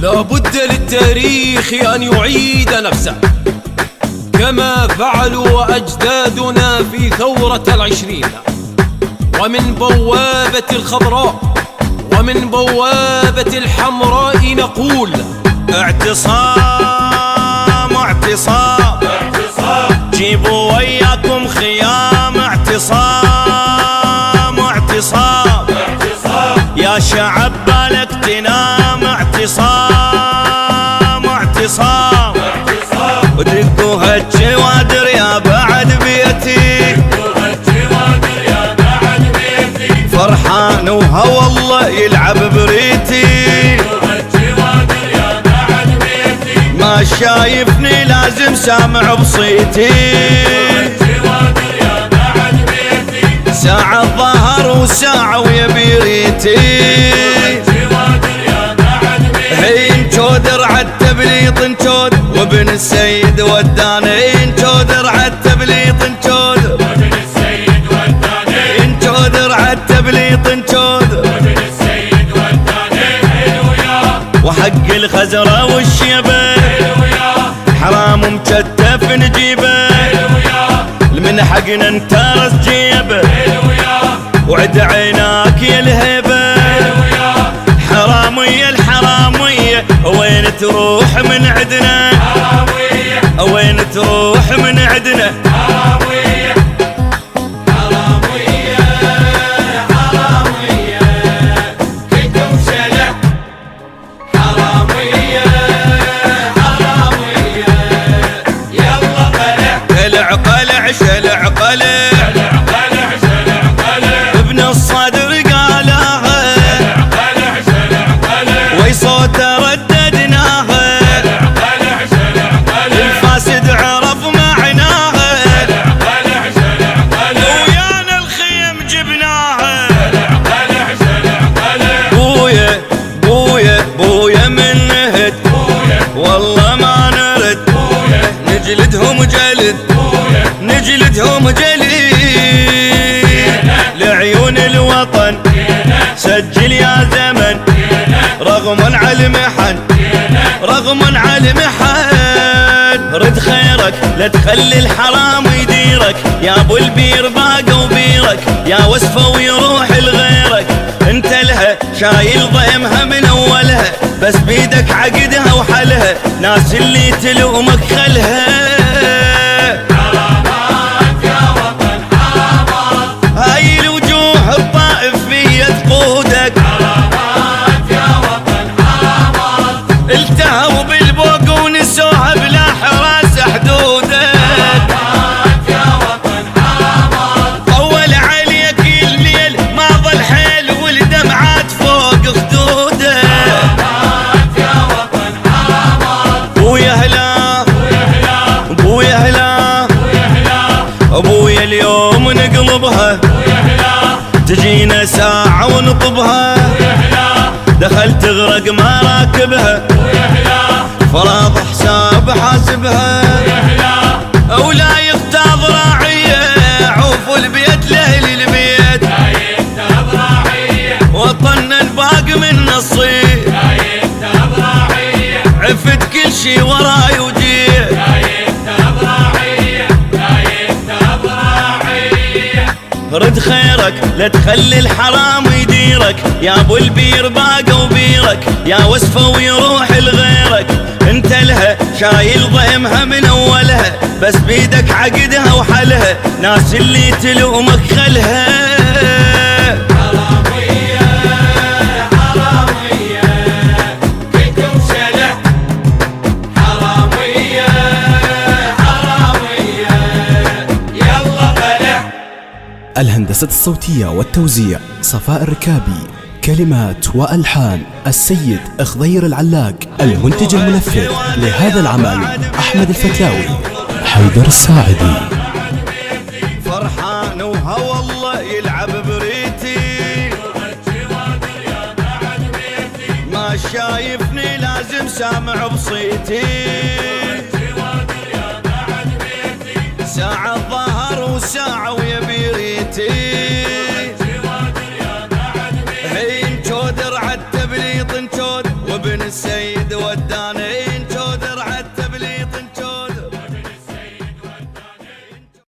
لا بد للتاريخ أن يعيد نفسه كما فعلوا أجدادنا في ثورة العشرين. ومن بوابة الخضراء ومن بوابة الحمراء نقول: اعتصام اعتصام اعتصام، جيبوا وياكم خيام. اعتصام اعتصام اعتصام، يا شعب بالك تنام. اعتصام اعتصام اعتصام، ودقوا هالجوادر يا بعد بيتي، فرحان وهوى الله يلعب بريتي. ما شايفني لازم سامع بصيتي، ساعة الظهر وساعة ويا بيريتي. هين جودر عالتبليط انجود وابن السيد وداني. انجودر عالتبليط انجود وابن السيد وداني. انجودر عالتبليط انجود وابن السيد وداني. وحق الخزرة والشيبة حرام مكتف نجيبه، من حقنا انترس جيبه وعد عيناك يا الهيبه. حرامية الحرامية وين تروح من عدنا؟ وين تروح من عدنا؟ حرامية حرامية حرامية، كلكم شلع. حرامية حرامية، يلا قلع قلع قلع شلع قلع. ابن الصدر قالها ويصوت رددناها، الفاسد عرف معناها ويانا الخيم جبناها. بويا بويا بويا من نهد والله ما نرد، نجلدهم جلد نجلدهم جلد. لعيون الوطن سجل يا زمن، رغم على المحن رغم على المحن. رد خيرك لا تخلي الحرام يديرك، يا ابو البير باقى وبيرك، يا وصفه ويروح لغيرك. انت لها شايل ضيمها من اولها، بس بيدك عقدها وحلها. ناس اللي تلومك خلها. حرامات يا وطن حرامات، هاي الوجوه الطائف فيا تقودك. حرامات يا وطن حرامات، التهوا بالبوق ونسوها بلا حراس حدودك. حرامات يا وطن حرامات، طول عليك الليل ما ظل حيل والدمعات فوق خدودك. حرامات يا وطن حرامات، ويا هلا ابويا هلا ابويا اليوم نقلبها، تجينا ساعة ونطبها. دخل تغرق ما راكبها، فراض حساب حاسبها. ولا يغتاظ راعية عوفوا البيت لأهل البيت، وطننا الباقي من نصيب. عفت كل شي وراي وجيه، رد خيرك لا تخلي الحرام يديرك، يا ابو البير باقى وبيرك، يا وصفه ويروح لغيرك. انت لها شايل ضيمها من اولها، بس بيدك عقدها وحلها. ناس اللي تلومك خلها. حرامية حرامية، كلكم شلع. حرامية حرامية، يلا قلع. الهندسة الصوتية والتوزيع صفاء الركابي، كلمات وألحان السيد خضير العلاق، المنتج المنفذ لهذا العمل أحمد الفتلاوي، حيدر الساعدي. فرحان وهوى الله يلعب بريتي، ما شايفني لازم سامع بصيتي. ساعة الظهر وساعة ويا بيريتي، هين جودر عالتبليط انجود وابن السيد الورد وداني